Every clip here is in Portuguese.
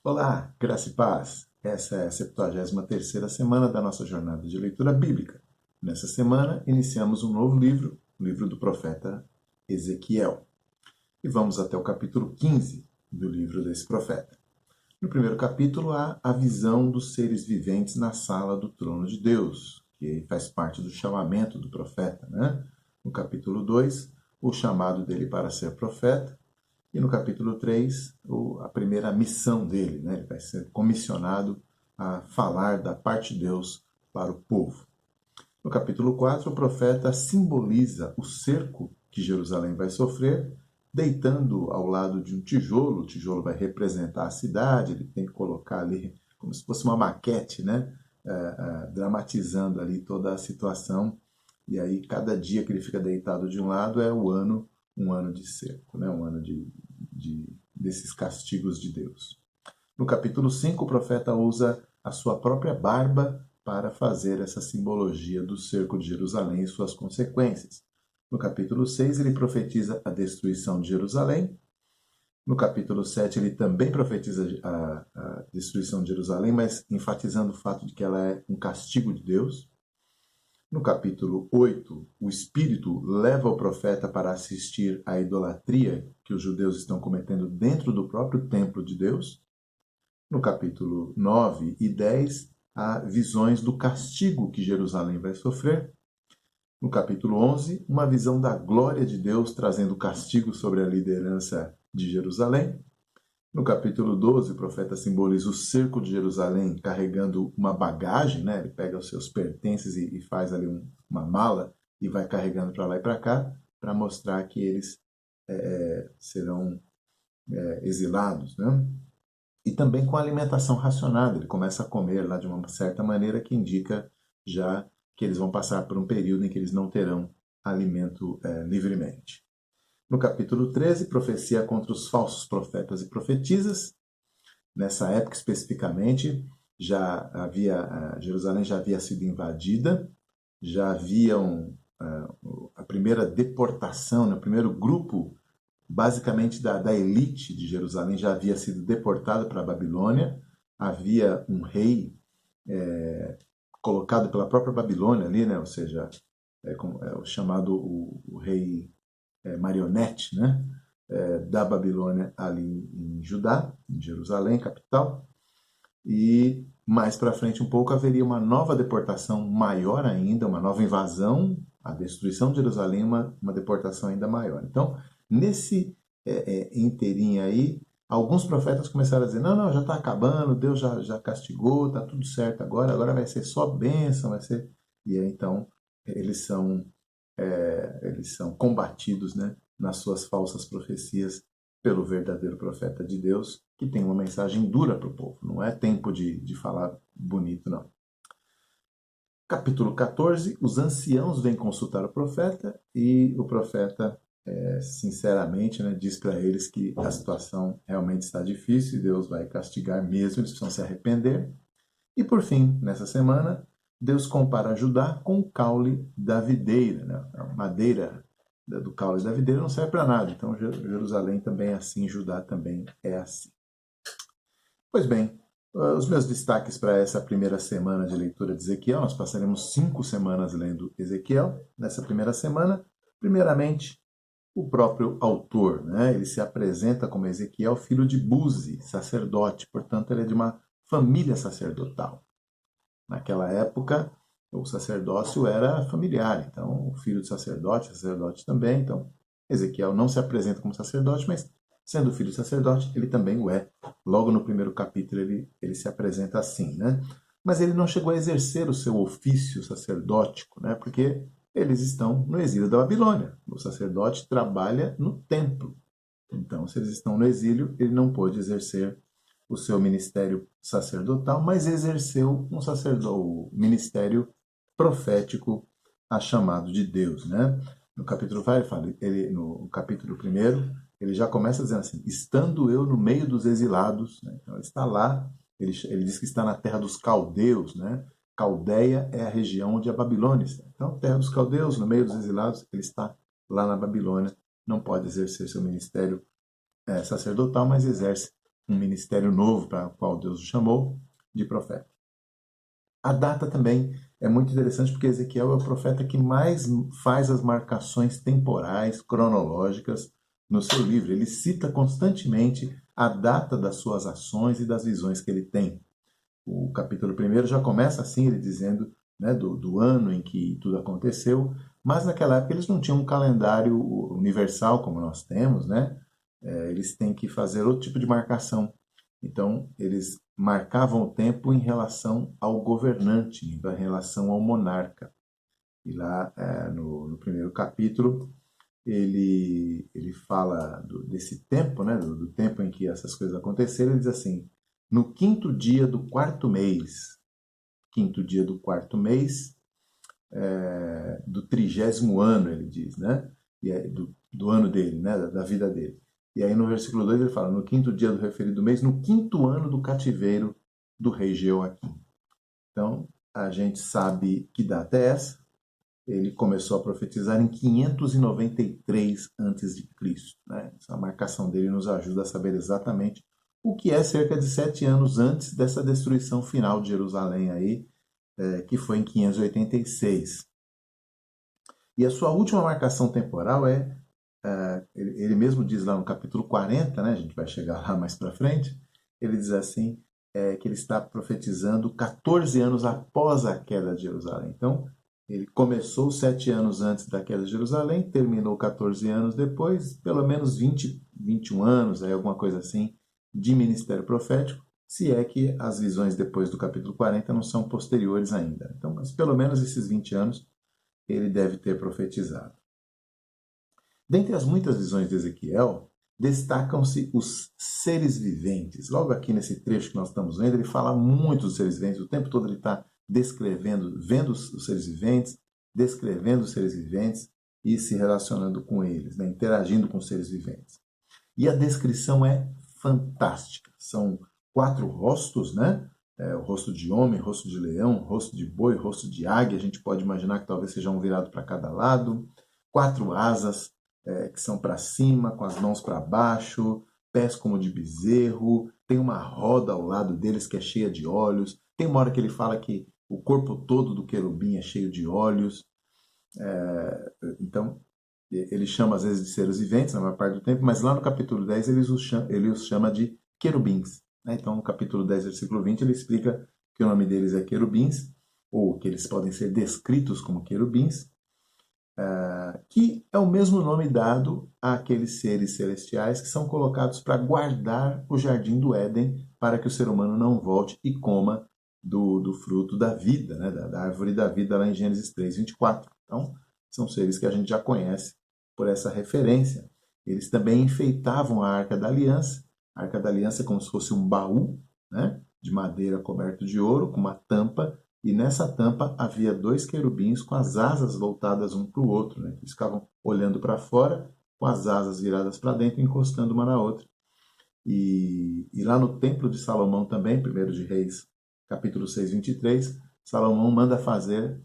Olá, graça e paz. Essa é a 73ª semana da nossa jornada de leitura bíblica. Nessa semana, iniciamos um novo livro, o livro do profeta Ezequiel. E vamos até o capítulo 15 do livro desse profeta. No primeiro capítulo, há a visão dos seres viventes na sala do trono de Deus, que faz parte do chamamento do profeta, né? No capítulo 2, o chamado dele para ser profeta. E no capítulo 3, a primeira missão dele, né? Ele vai ser comissionado a falar da parte de Deus para o povo. No capítulo 4, o profeta simboliza o cerco que Jerusalém vai sofrer, deitando ao lado de um tijolo. O tijolo vai representar a cidade, ele tem que colocar ali como se fosse uma maquete, né? Dramatizando ali toda a situação. E aí, cada dia que ele fica deitado de um lado é um ano de cerco, né? Um ano desses castigos de Deus. No capítulo 5, o profeta usa a sua própria barba para fazer essa simbologia do cerco de Jerusalém e suas consequências. No capítulo 6, ele profetiza a destruição de Jerusalém. No capítulo 7, ele também profetiza a destruição de Jerusalém, mas enfatizando o fato de que ela é um castigo de Deus. No capítulo 8, o Espírito leva o profeta para assistir à idolatria que os judeus estão cometendo dentro do próprio templo de Deus. No capítulo 9 e 10, há visões do castigo que Jerusalém vai sofrer. No capítulo 11, uma visão da glória de Deus trazendo castigo sobre a liderança de Jerusalém. No capítulo 12, o profeta simboliza o cerco de Jerusalém carregando uma bagagem, né? Ele pega os seus pertences e faz ali uma mala e vai carregando para lá e para cá, para mostrar que eles serão exilados, né? E também com a alimentação racionada. Ele começa a comer lá de uma certa maneira que indica já que eles vão passar por um período em que eles não terão alimento livremente. No capítulo 13, profecia contra os falsos profetas e profetisas. Nessa época especificamente, Jerusalém já havia sido invadida, já haviam a primeira deportação, né, o primeiro grupo, basicamente da elite de Jerusalém, já havia sido deportado para a Babilônia. Havia um rei colocado pela própria Babilônia ali, né, ou seja, o chamado o rei marionete, né, da Babilônia ali em Judá, em Jerusalém, capital. E mais para frente um pouco haveria uma nova deportação maior ainda, uma nova invasão, a destruição de Jerusalém, uma deportação ainda maior. Então, nesse inteirinho aí, alguns profetas começaram a dizer, não, já está acabando, Deus já castigou, está tudo certo agora vai ser só bênção, vai ser... E aí, então, eles são combatidos, né, nas suas falsas profecias pelo verdadeiro profeta de Deus, que tem uma mensagem dura para o povo. Não é tempo de falar bonito, não. Capítulo 14, os anciãos vêm consultar o profeta e o profeta, sinceramente, né, diz para eles que a situação realmente está difícil e Deus vai castigar mesmo, eles precisam se arrepender. E por fim, nessa semana, Deus compara Judá com o caule da videira. Né? A madeira do caule da videira não serve para nada. Então, Jerusalém também é assim, Judá também é assim. Pois bem, os meus destaques para essa primeira semana de leitura de Ezequiel, nós passaremos 5 semanas lendo Ezequiel. Nessa primeira semana, primeiramente, o próprio autor, né? Ele se apresenta como Ezequiel, filho de Buzi, sacerdote, portanto, ele é de uma família sacerdotal. Naquela época, o sacerdócio era familiar, então o filho de sacerdote também. Então, Ezequiel não se apresenta como sacerdote, mas sendo filho de sacerdote, ele também o é. Logo no primeiro capítulo ele se apresenta assim, né? Mas ele não chegou a exercer o seu ofício sacerdótico, né? Porque eles estão no exílio da Babilônia. O sacerdote trabalha no templo. Então, se eles estão no exílio, ele não pôde exercer o seu ministério sacerdotal, mas exerceu o ministério profético a chamado de Deus, né? No capítulo no capítulo 1, ele já começa dizendo assim, estando eu no meio dos exilados, né? Então ele está lá, ele diz que está na terra dos caldeus, né? Caldeia é a região onde a Babilônia está. Então, terra dos caldeus, no meio dos exilados, ele está lá na Babilônia, não pode exercer seu ministério sacerdotal, mas exerce um ministério novo para o qual Deus o chamou de profeta. A data também é muito interessante porque Ezequiel é o profeta que mais faz as marcações temporais, cronológicas no seu livro. Ele cita constantemente a data das suas ações e das visões que ele tem. O capítulo 1 já começa assim, ele dizendo, né, do ano em que tudo aconteceu, mas naquela época eles não tinham um calendário universal como nós temos, né? Eles têm que fazer outro tipo de marcação. Então, eles marcavam o tempo em relação ao governante, em relação ao monarca. E lá, no primeiro capítulo, ele fala desse tempo, né, do tempo em que essas coisas aconteceram. Ele diz assim: no quinto dia do quarto mês, do 30º ano, ele diz, né? E é do ano dele, né? Da vida dele. E aí no versículo 2 ele fala: no quinto dia do referido mês, no quinto ano do cativeiro do rei Jeoaquim. Então, a gente sabe que data é essa. Ele começou a profetizar em 593 a.C. Né? Essa marcação dele nos ajuda a saber exatamente o que é cerca de 7 anos antes dessa destruição final de Jerusalém aí, que foi em 586. E a sua última marcação temporal ele mesmo diz lá no capítulo 40, né, a gente vai chegar lá mais para frente, ele diz assim, que ele está profetizando 14 anos após a queda de Jerusalém. Então, ele começou 7 anos antes da queda de Jerusalém, terminou 14 anos depois, pelo menos 20, 21 anos, aí alguma coisa assim, de ministério profético, se é que as visões depois do capítulo 40 não são posteriores ainda. Então, mas pelo menos esses 20 anos ele deve ter profetizado. Dentre as muitas visões de Ezequiel, destacam-se os seres viventes. Logo aqui nesse trecho que nós estamos vendo, ele fala muito dos seres viventes, o tempo todo ele está descrevendo, vendo os seres viventes, descrevendo os seres viventes e se relacionando com eles, né? Interagindo com os seres viventes. E a descrição é fantástica. São 4 rostos, né? O rosto de homem, rosto de leão, rosto de boi, rosto de águia. A gente pode imaginar que talvez seja um virado para cada lado. 4 asas, que são para cima, com as mãos para baixo, pés como de bezerro. Tem uma roda ao lado deles que é cheia de olhos. Tem uma hora que ele fala que o corpo todo do querubim é cheio de olhos. Então, ele chama às vezes de seres viventes na maior parte do tempo, mas lá no capítulo 10 ele os chama de querubins. Né? Então, no capítulo 10, versículo 20, ele explica que o nome deles é querubins, ou que eles podem ser descritos como querubins, que é o mesmo nome dado àqueles seres celestiais que são colocados para guardar o jardim do Éden para que o ser humano não volte e coma do fruto da vida, né? da árvore da vida lá em Gênesis 3, 24. Então, são seres que a gente já conhece por essa referência. Eles também enfeitavam a Arca da Aliança. A Arca da Aliança é como se fosse um baú, né, de madeira coberto de ouro, com uma tampa, e nessa tampa havia 2 querubins com as asas voltadas um para o outro. Né? Eles ficavam olhando para fora, com as asas viradas para dentro, encostando uma na outra. E lá no Templo de Salomão também, 1 de Reis, capítulo 6, 23, Salomão manda fazer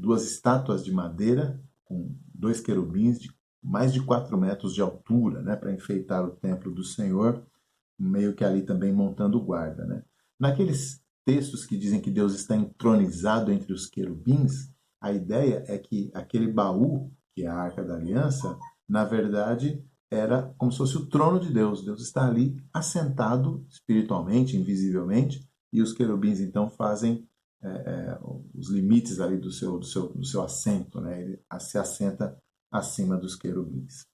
2 estátuas de madeira com 2 querubins de mais de 4 metros de altura, né, para enfeitar o templo do Senhor, meio que ali também montando guarda. Né? Naqueles textos que dizem que Deus está entronizado entre os querubins, a ideia é que aquele baú, que é a Arca da Aliança, na verdade era como se fosse o trono de Deus. Deus está ali assentado espiritualmente, invisivelmente, e os querubins então fazem os limites ali do seu assento, né? Ele se assenta acima dos querubins.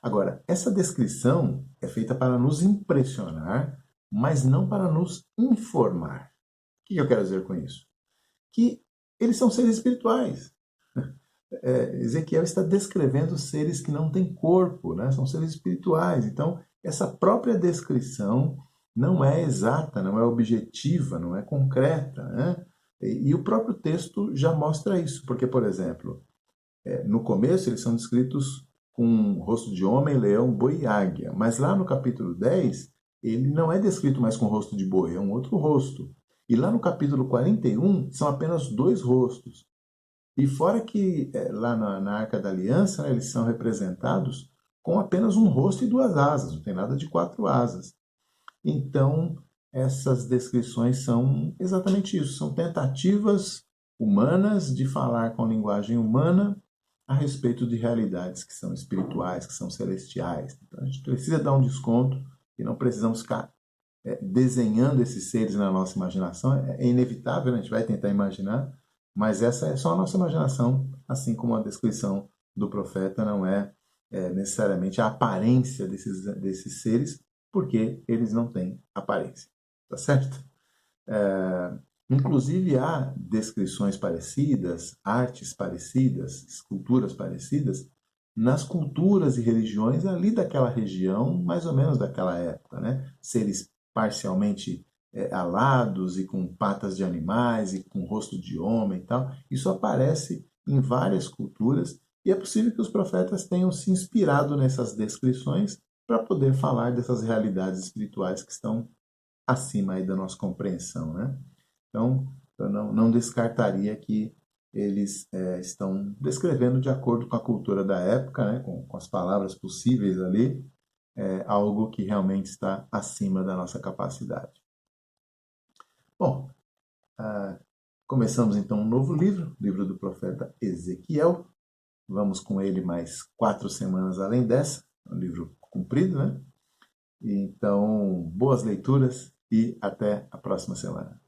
Agora, essa descrição é feita para nos impressionar, mas não para nos informar. O que eu quero dizer com isso? Que eles são seres espirituais. Ezequiel está descrevendo seres que não têm corpo, né? São seres espirituais. Então, essa própria descrição não é exata, não é objetiva, não é concreta. Né? E o próprio texto já mostra isso, porque, por exemplo, no começo eles são descritos com rosto de homem, leão, boi e águia, mas lá no capítulo 10 ele não é descrito mais com rosto de boi, é um outro rosto. E lá no capítulo 41 são apenas 2 rostos. E fora que lá na Arca da Aliança, né, eles são representados com apenas um rosto e duas asas, não tem nada de quatro asas. Então, essas descrições são exatamente isso, são tentativas humanas de falar com linguagem humana a respeito de realidades que são espirituais, que são celestiais. Então, a gente precisa dar um desconto e não precisamos ficar desenhando esses seres na nossa imaginação. É inevitável, a gente vai tentar imaginar, mas essa é só a nossa imaginação, assim como a descrição do profeta não é necessariamente a aparência desses seres, porque eles não têm aparência. Tá certo? Inclusive há descrições parecidas, artes parecidas, esculturas parecidas nas culturas e religiões ali daquela região, mais ou menos daquela época, né? Seres parcialmente alados e com patas de animais e com rosto de homem e tal. Isso aparece em várias culturas e é possível que os profetas tenham se inspirado nessas descrições para poder falar dessas realidades espirituais que estão acima aí da nossa compreensão, né? Então, eu não descartaria que eles estão descrevendo de acordo com a cultura da época, né? Com as palavras possíveis ali, algo que realmente está acima da nossa capacidade. Bom, começamos então um novo livro, livro do profeta Ezequiel. Vamos com ele mais 4 semanas além dessa, é um livro comprido, né? Então, boas leituras e até a próxima semana.